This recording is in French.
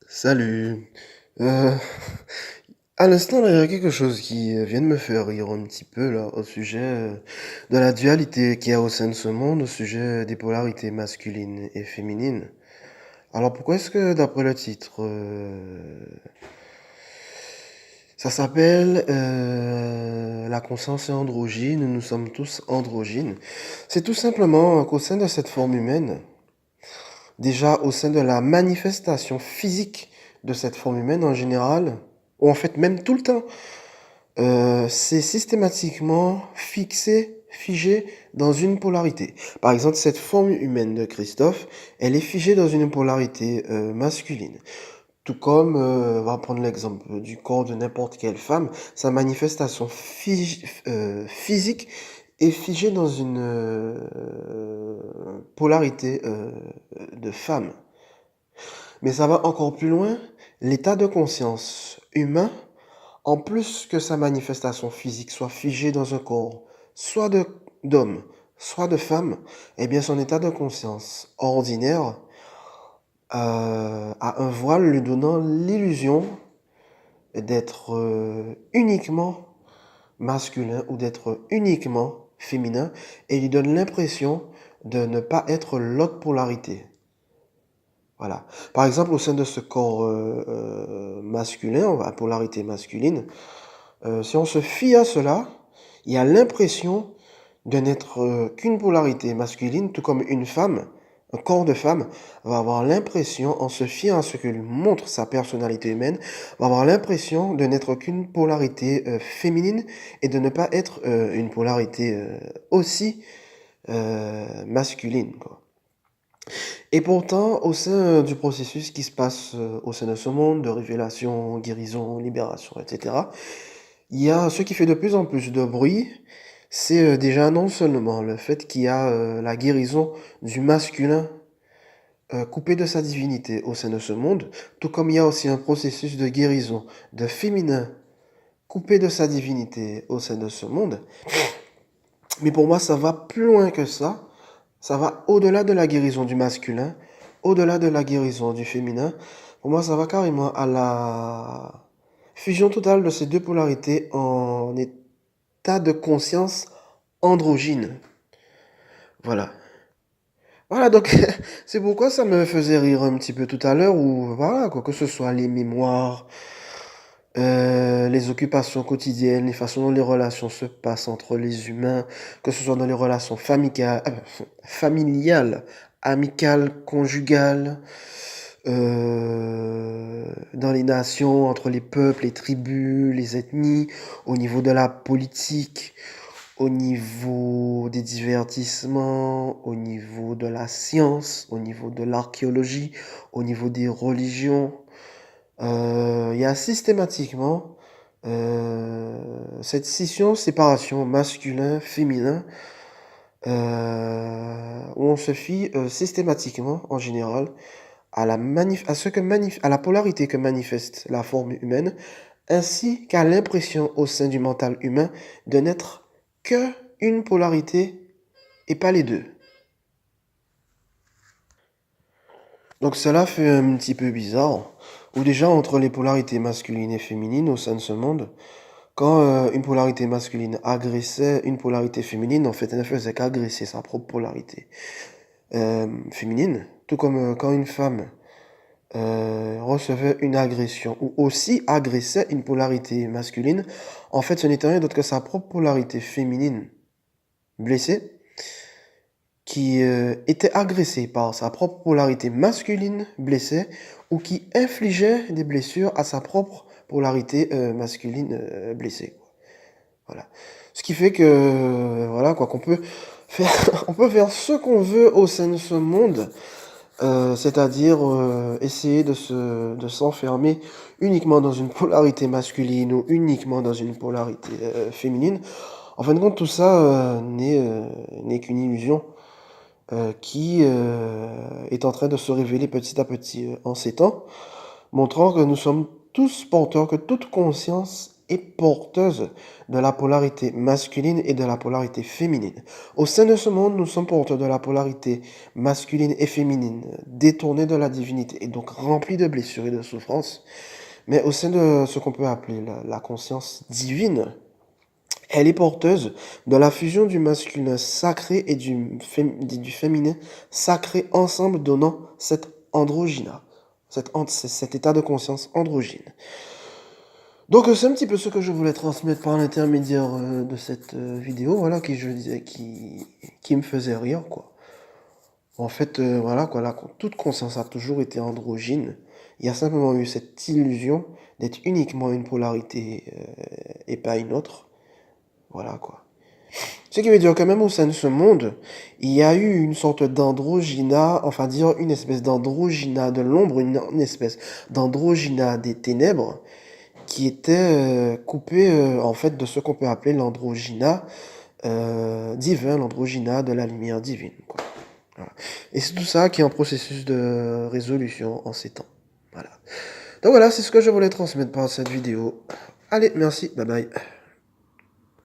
Salut. Euh, à l'instant, là, il y a quelque chose qui vient de me faire rire un petit peu là, au sujet de la dualité qu'il y a au sein de ce monde, au sujet des polarités masculines et féminines. Alors pourquoi est-ce que, d'après le titre, ça s'appelle La conscience est androgyne, nous sommes tous androgynes. C'est tout simplement qu'au sein de cette forme humaine, déjà au sein de la manifestation physique de cette forme humaine en général, ou en fait même tout le temps, c'est systématiquement fixé, figé dans une polarité. Par exemple, cette forme humaine de Christophe, elle est figée dans une polarité masculine. Tout comme, on va prendre l'exemple du corps de n'importe quelle femme, sa manifestation physique est figée dans une polarité de femme. Mais ça va encore plus loin, l'état de conscience humain, en plus que sa manifestation physique soit figée dans un corps, soit d'homme, soit de femme, eh bien son état de conscience ordinaire a un voile lui donnant l'illusion d'être uniquement masculin ou d'être uniquement féminin et lui donne l'impression de ne pas être l'autre polarité. Voilà. Par exemple, au sein de ce corps masculin, à polarité masculine, si on se fie à cela, il y a l'impression de n'être qu'une polarité masculine, tout comme une femme, un corps de femme, va avoir l'impression, en se fiant à ce que lui montre sa personnalité humaine, va avoir l'impression de n'être qu'une polarité féminine et de ne pas être une polarité aussi masculine, quoi. Et pourtant, au sein du processus qui se passe au sein de ce monde, de révélation, guérison, libération, etc., il y a ce qui fait de plus en plus de bruit, c'est déjà non seulement le fait qu'il y a la guérison du masculin coupé de sa divinité au sein de ce monde, tout comme il y a aussi un processus de guérison de féminin coupé de sa divinité au sein de ce monde. Mais pour moi, ça va plus loin que ça. Ça va au-delà de la guérison du masculin, au-delà de la guérison du féminin. Pour moi, ça va carrément à la fusion totale de ces deux polarités en état de conscience androgyne. Voilà. Voilà, donc c'est pourquoi ça me faisait rire un petit peu tout à l'heure, ou voilà, quoi que ce soit les mémoires, les occupations quotidiennes, les façons dont les relations se passent entre les humains, que ce soit dans les relations familiales, amicales, conjugales, dans les nations, entre les peuples, les tribus, les ethnies, au niveau de la politique, au niveau des divertissements, au niveau de la science, au niveau de l'archéologie, au niveau des religions. Il y a systématiquement cette scission, séparation masculin-féminin, où on se fie systématiquement, en général, à la polarité que manifeste la forme humaine, ainsi qu'à l'impression au sein du mental humain de n'être que une polarité et pas les deux. Donc cela fait un petit peu bizarre, ou déjà entre les polarités masculines et féminines au sein de ce monde, quand une polarité masculine agressait une polarité féminine, en fait, elle ne faisait qu'agresser sa propre polarité féminine, tout comme quand une femme recevait une agression ou aussi agressait une polarité masculine, en fait, ce n'était rien d'autre que sa propre polarité féminine blessée qui était agressée par sa propre polarité masculine blessée ou qui infligeait des blessures à sa propre polarité masculine blessée. Voilà. Ce qui fait que, voilà, quoi, qu'on peut faire, on peut faire ce qu'on veut au sein de ce monde, c'est-à-dire essayer de s'enfermer uniquement dans une polarité masculine ou uniquement dans une polarité féminine. En fin de compte, tout ça n'est qu'une illusion qui est en train de se révéler petit à petit en ces temps, montrant que nous sommes tous porteurs, que toute conscience est porteuse de la polarité masculine et de la polarité féminine. Au sein de ce monde, nous sommes porteurs de la polarité masculine et féminine, détournés de la divinité et donc remplis de blessures et de souffrances. Mais au sein de ce qu'on peut appeler la conscience divine, elle est porteuse de la fusion du masculin sacré et du féminin sacré ensemble, donnant cet androgyna, cet état de conscience androgyne. Donc c'est un petit peu ce que je voulais transmettre par l'intermédiaire de cette vidéo, voilà, qui me faisait rire, quoi. En fait, voilà, quoi, toute conscience a toujours été androgyne. Il y a simplement eu cette illusion d'être uniquement une polarité et pas une autre. Voilà, quoi. Ce qui veut dire que même au sein de ce monde, il y a eu une sorte d'androgyna, enfin dire une espèce d'androgyna de l'ombre, une espèce d'androgyna des ténèbres, qui était coupé en fait de ce qu'on peut appeler l'androgyna divin, l'androgyna de la lumière divine, quoi. Voilà. Et c'est tout ça qui est en processus de résolution en ces temps. Voilà. Donc voilà, c'est ce que je voulais transmettre par cette vidéo. Allez, merci, bye bye.